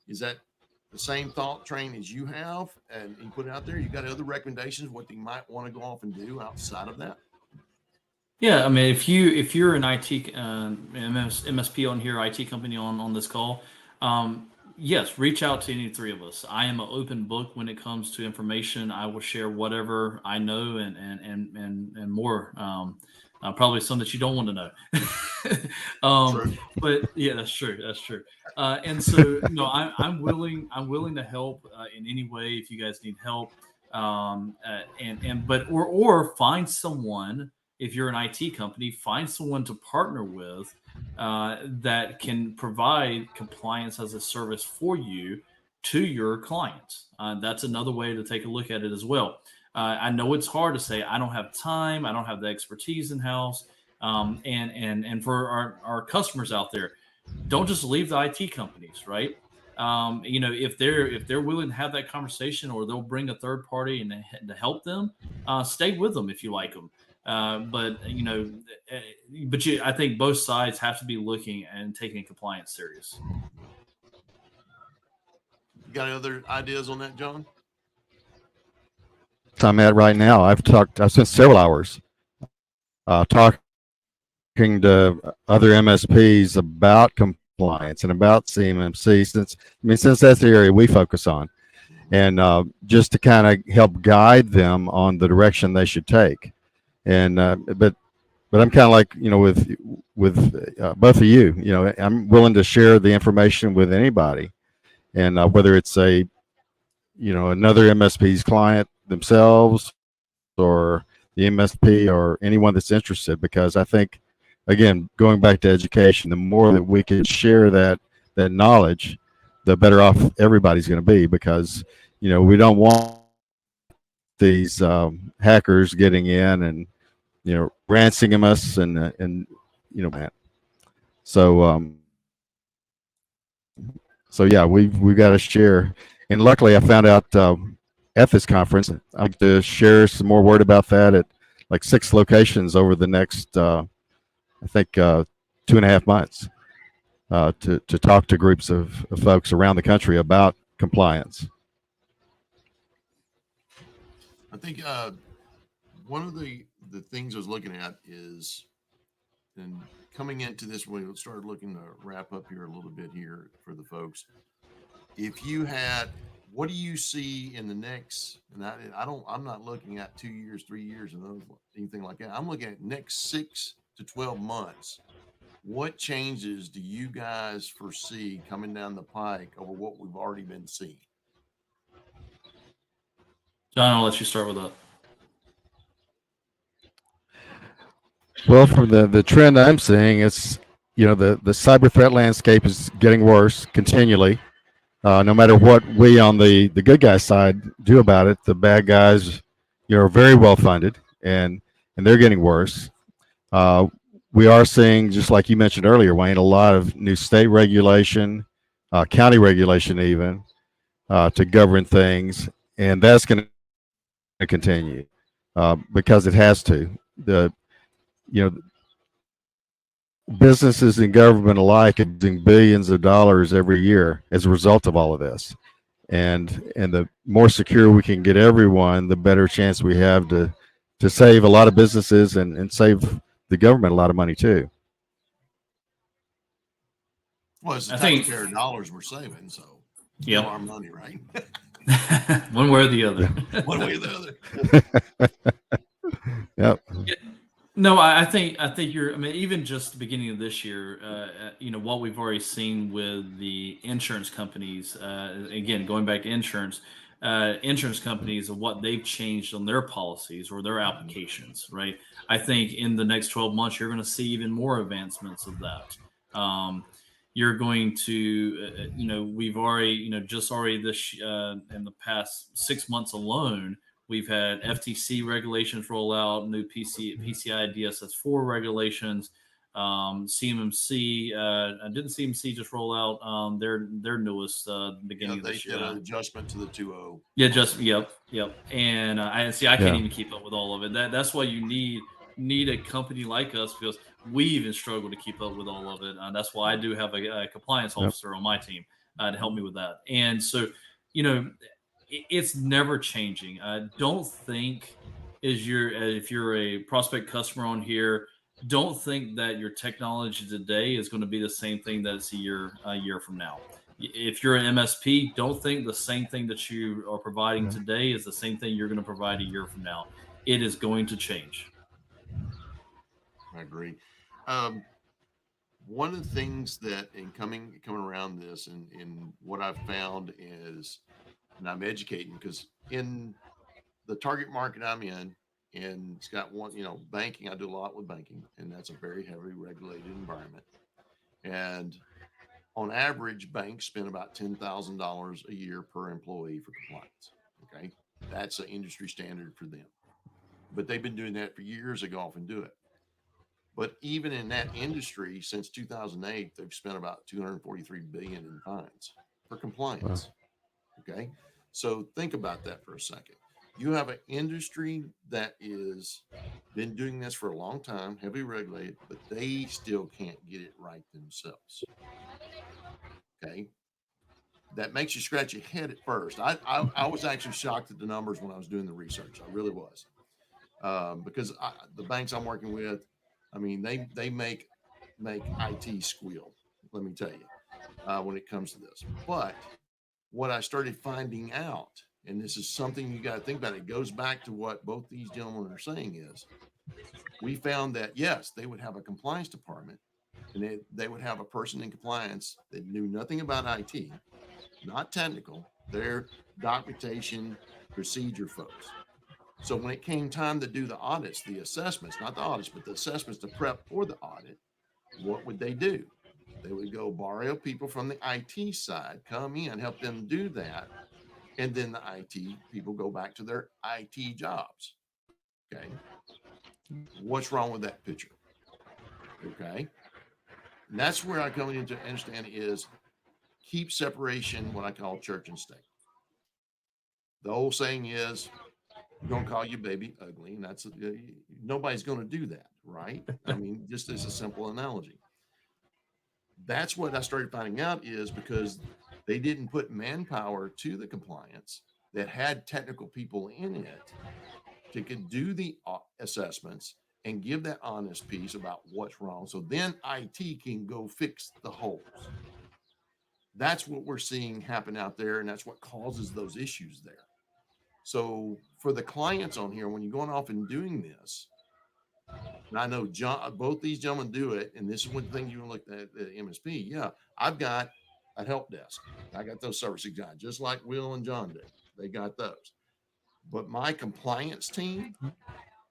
[SPEAKER 1] the same thought train as you have, and you put it out there? You got other recommendations what they might want to go off and do outside of that?
[SPEAKER 3] Yeah, I mean, if you're an IT MSP on here, IT company on this call, yes, reach out to any three of us. I am an open book when it comes to information. I will share whatever I know and more. Probably some that you don't want to know.
[SPEAKER 1] True.
[SPEAKER 3] But yeah, that's true. That's true. And so, I'm willing to help in any way if you guys need help. Or find someone. If you're an IT company, find someone to partner with that can provide compliance as a service for you to your clients. That's another way to take a look at it as well. I know it's hard to say, I don't have time, I don't have the expertise in house. And for our customers out there, don't just leave the IT companies, right? If they're willing to have that conversation, or they'll bring a third party and to help them, stay with them if you like them. I think both sides have to be looking and taking compliance serious.
[SPEAKER 1] You got any other ideas on that, John?
[SPEAKER 2] I'm at right now. I've spent several hours talking to other MSPs about compliance and about CMMC, since that's the area we focus on, and just to kind of help guide them on the direction they should take. And but I'm kind of like, with both of you, I'm willing to share the information with anybody, and whether it's another MSP's client themselves, or the MSP, or anyone that's interested, because I think, again, going back to education, the more that we can share that knowledge, the better off everybody's going to be, because we don't want these hackers getting in and ransoming us and that. So yeah, we've got to share. And luckily, I found out at this conference, I'd like to share some more word about that at like 6 locations over the next, I think, 2.5 months, to talk to groups of folks around the country about compliance.
[SPEAKER 1] I think one of the things I was looking at is, and coming into this, we started looking to wrap up here a little bit here for the folks. If you had, what do you see in the next, and I'm not looking at 2 years, 3 years, and anything like that. I'm looking at next 6 to 12 months. What changes do you guys foresee coming down the pike over what we've already been seeing?
[SPEAKER 3] John, I'll let you start with that.
[SPEAKER 2] Well, from the trend I'm seeing, it's the cyber threat landscape is getting worse continually. No matter what we on the good guy side do about it, the bad guys, are very well funded, and they're getting worse. Uh, we are seeing, just like you mentioned earlier, Wayne, a lot of new state regulation, county regulation, even to govern things, and that's going to continue because it has to. The you know Businesses and government alike are losing billions of dollars every year as a result of all of this. And the more secure we can get everyone, the better chance we have to save a lot of businesses and save the government a lot of money too.
[SPEAKER 1] Well, it's the
[SPEAKER 3] I think-
[SPEAKER 1] taxpayer dollars we're saving, so
[SPEAKER 3] Yep.
[SPEAKER 1] still our money, right?
[SPEAKER 3] One way or the other.
[SPEAKER 1] One way or the other.
[SPEAKER 2] Yep.
[SPEAKER 3] No, I think you're. I mean, even just the beginning of this year, what we've already seen with the insurance companies. Again, going back to insurance companies and what they've changed on their policies or their applications. Right. I think in the next 12 months, you're going to see even more advancements of that. You're going to, we've already, just already this in the past 6 months alone. We've had FTC regulations roll out, new PCI DSS4 regulations, CMMC. Didn't CMMC just roll out their newest beginning of
[SPEAKER 1] They
[SPEAKER 3] this
[SPEAKER 1] did
[SPEAKER 3] year?
[SPEAKER 1] an adjustment to the 2.0.
[SPEAKER 3] Yeah, yep. And I can't
[SPEAKER 2] Yeah.
[SPEAKER 3] even keep up with all of it. That's why you need a company like us, because we even struggle to keep up with all of it. That's why I do have a compliance officer on my team to help me with that. And so, it's never changing. Don't think if you're a prospect customer on here, don't think that your technology today is going to be the same thing that it's a year from now. If you're an MSP, don't think the same thing that you are providing today is the same thing you're going to provide a year from now. It is going to change.
[SPEAKER 1] I agree. One of the things that in coming around this and what I've found is, and I'm educating because in the target market I'm in, and it's got one, banking, I do a lot with banking, and that's a very heavily regulated environment. And on average, banks spend about $10,000 a year per employee for compliance. Okay. That's an industry standard for them. But they've been doing that for years. They go off and do it. But even in that industry, since 2008, they've spent about 243 billion in fines for compliance. Okay. So think about that for a second. You have an industry that is been doing this for a long time, heavily regulated, but they still can't get it right themselves. Okay. That makes you scratch your head at first. I was actually shocked at the numbers when I was doing the research. I really was. Because the banks I'm working with, I mean, they make IT squeal. Let me tell you, when it comes to this. But what I started finding out, and this is something you got to think about, it goes back to what both these gentlemen are saying is, we found that yes, they would have a compliance department, and they would have a person in compliance that knew nothing about IT, not technical. They're documentation procedure folks. So when it came time to do the audits, the assessments, not the audits, but the assessments to prep for the audit, what would they do? They would go borrow people from the IT side, come in, help them do that. And then the IT people go back to their IT jobs. Okay. What's wrong with that picture? Okay. And that's where I come into understand is keep separation, what I call church and state. The old saying is, don't call your baby ugly, and that's nobody's going to do that, right? I mean, just as a simple analogy. That's what I started finding out is because they didn't put manpower to the compliance that had technical people in it to could do the assessments and give that honest piece about what's wrong. So then IT can go fix the holes. That's what we're seeing happen out there, and that's what causes those issues there. So for the clients on here, when you're going off and doing this, and I know John, both these gentlemen do it, and this is one thing you look at the MSP. Yeah, I've got a help desk. I got those service guys, just like Will and John do. They got those. but my compliance team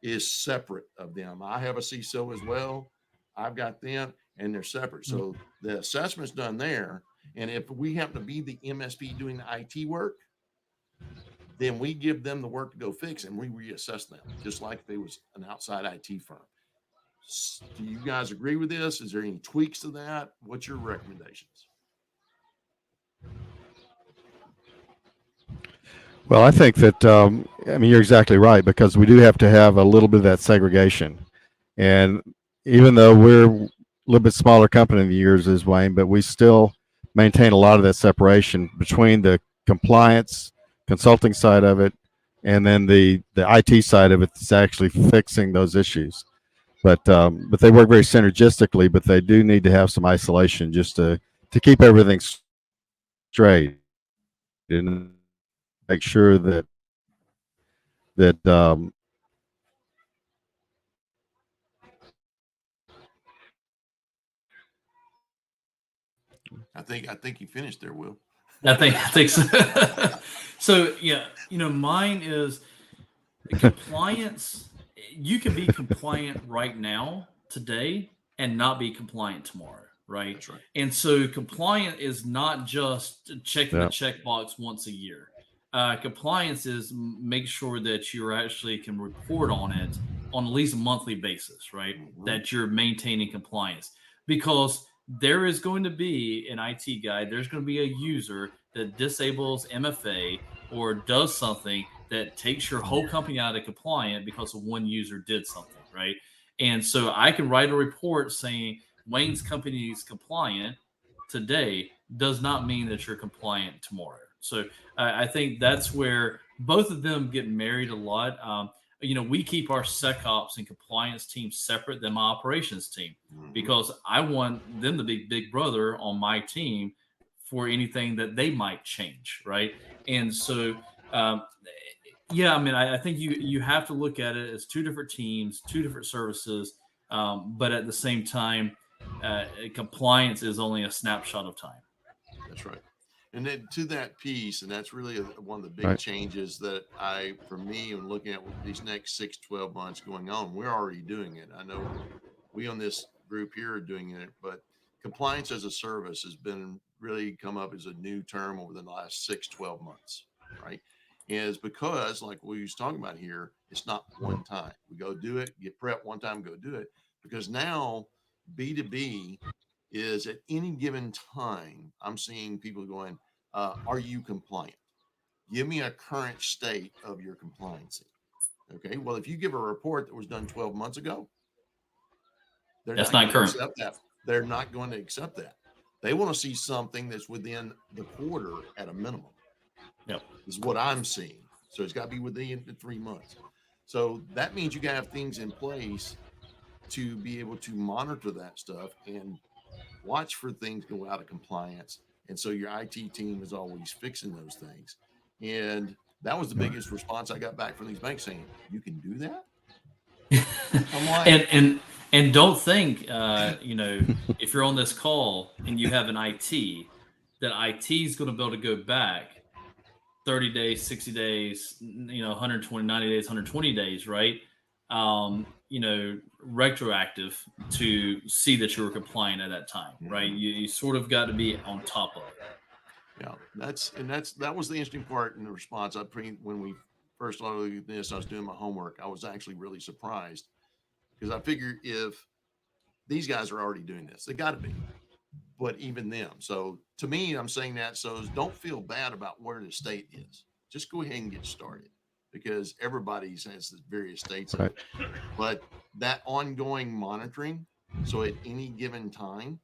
[SPEAKER 1] is separate of them. I have a CISO as well. I've got them and they're separate. So the assessment's done there. And if we happen to be the MSP doing the IT work, then we give them the work to go fix and we reassess them just like if they was an outside IT firm. Do you guys agree with this? Is there any tweaks to that? What's your recommendations?
[SPEAKER 2] Well, I think that I mean you're exactly right because we do have to have a little bit of that segregation, and even though we're a little bit smaller company than yours is, Wayne, but we still maintain a lot of that separation between the compliance consulting side of it and then the IT side of it that's actually fixing those issues. But they work very synergistically, but they do need to have some isolation just to keep everything straight and make sure that
[SPEAKER 1] I think you finished there, Will.
[SPEAKER 3] I think so. So yeah, mine is compliance. You can be compliant right now, today, and not be compliant tomorrow, right?
[SPEAKER 1] That's right.
[SPEAKER 3] And so compliant is not just checking the
[SPEAKER 2] Yeah.
[SPEAKER 3] checkbox once a year. Compliance is make sure that you actually can report on it on at least a monthly basis, right?
[SPEAKER 1] Mhm.
[SPEAKER 3] That you're maintaining compliance because there is going to be an IT guy, there's going to be a user that disables MFA or does something that takes your whole company out of compliant because of one user did something, right? And so I can write a report saying Wayne's company is compliant today does not mean that you're compliant tomorrow. So I think that's where both of them get married a lot. We keep our SecOps and compliance team separate than my operations team
[SPEAKER 1] Mhm.
[SPEAKER 3] because I want them to be big brother on my team for anything that they might change, right? And so, um, yeah, I mean, I think you have to look at it as two different teams, two different services, but at the same time, compliance is only a snapshot of time.
[SPEAKER 1] That's right. And then to that piece, and that's really one of the big
[SPEAKER 2] Right.
[SPEAKER 1] changes that for me, when looking at these next 6, 12 months going on, we're already doing it. I know we on this group here are doing it, but compliance as a service has been really come up as a new term over the last 6, 12 months, right? Is because like we was talking about here, it's not one time. We go do it, get prep one time, go do it. Because now B2B is at any given time, I'm seeing people going, are you compliant? Give me a current state of your compliancy. Okay. Well, if you give a report that was done 12 months ago, they're
[SPEAKER 3] That's
[SPEAKER 1] not going
[SPEAKER 3] not
[SPEAKER 1] to
[SPEAKER 3] current.
[SPEAKER 1] accept that. They're not going to accept that. They want to see something that's within the quarter at a minimum,
[SPEAKER 3] Yep.
[SPEAKER 1] is what I'm seeing. So it's got to be within the 3 months. So that means you got to have things in place to be able to monitor that stuff and watch for things go out of compliance. And so your IT team is always fixing those things. And that was the biggest response I got back from these banks saying, you can do that? I'm like,
[SPEAKER 3] and don't think if you're on this call and you have an IT, that IT is going to be able to go back 30 days, 60 days, 120, 90 days, 120 days, right? Retroactive to see that you were compliant at that time, right?
[SPEAKER 1] Mhm.
[SPEAKER 3] You sort of got to be on top of it.
[SPEAKER 1] yeah, that was the interesting part in the response. When we first started this, I was doing my homework. I was actually really surprised because I figured if these guys are already doing this, they got to be. But even them. So to me, I'm saying that so don't feel bad about where the state is. Just go ahead and get started because everybody has the various states of
[SPEAKER 2] Right.
[SPEAKER 1] it. But that ongoing monitoring, so at any given time,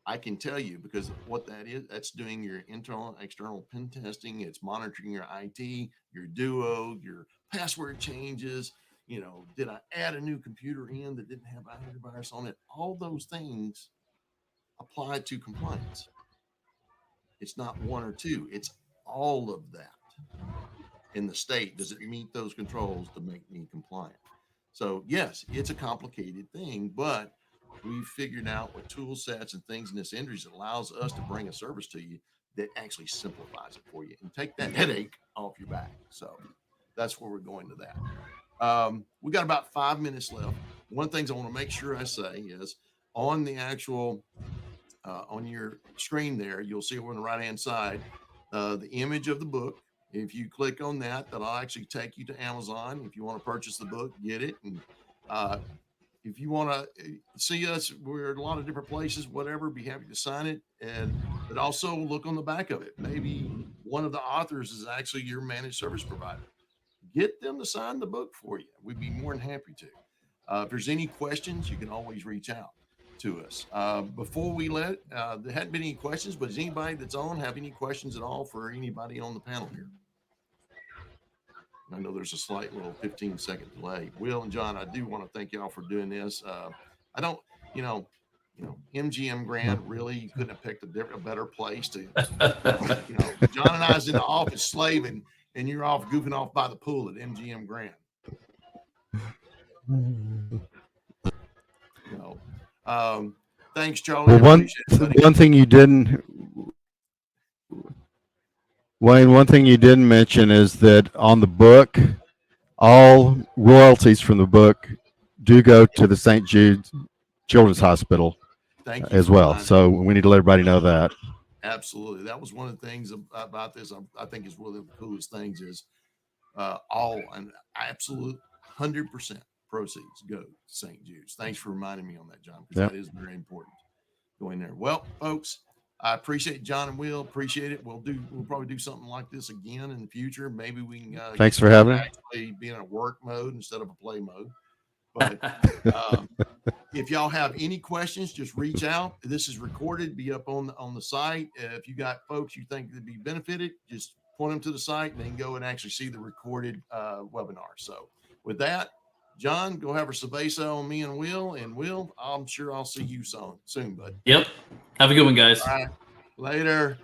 [SPEAKER 1] I can tell you because what that is, that's doing your internal and external pen testing. It's monitoring your IT, your Duo, your password changes. Did I add a new computer in that didn't have antivirus on it? All those things apply to compliance. It's not one or two, it's all of that in the state. Does it meet those controls to make me compliant? So, yes, it's a complicated thing, but we've figured out with tool sets and things in this industry that allows us to bring a service to you that actually simplifies it for you and take that headache off your back. So, that's where we're going to that. We got about 5 minutes left. One of the things I want to make sure I say is on the actual on your screen there, you'll see over on the right hand side the image of the book. If you click on that, that'll actually take you to Amazon. If you want to purchase the book, get it. And if you want to see us, we're at a lot of different places, whatever, be happy to sign it. But also look on the back of it. Maybe one of the authors is actually your managed service provider. Get them to sign the book for you. We'd be more than happy to. If there's any questions, you can always reach out to us. Before we there hadn't been any questions, but does anybody that's on have any questions at all for anybody on the panel here? I know there's a slight little 15-second delay. Will and John, I do want to thank y'all for doing this. I don't, MGM Grand really couldn't have picked a better place to, John and I was in the office slaving, and you're off goofing off by the pool at MGM Grand. Thanks, Charlie.
[SPEAKER 2] Well, one thing you didn't, Wayne, one thing you didn't mention is that on the book, all royalties from the book do go to the St. Jude Children's Hospital as well. So we need to let everybody know that.
[SPEAKER 1] Absolutely. That was one of the things about this. I think is one of the coolest things is all an absolute 100% proceeds go to St. Jude's. Thanks for reminding me on that, John, because that is very important going there. Well, folks, I appreciate John and Will. Appreciate it. We'll probably do something like this again in the future. Maybe we can.
[SPEAKER 2] Thanks for having me.
[SPEAKER 1] Actually be in a work mode instead of a play mode. But if y'all have any questions, just reach out. This is recorded, be up on the site. If you got folks you think would be benefited, just point them to the site and then go and actually see the recorded webinar. So with that, John, go have a cerveza on me and Will. And Will, I'm sure I'll see you soon, bud.
[SPEAKER 3] Yep. Have a good one, guys.
[SPEAKER 1] All right. Later.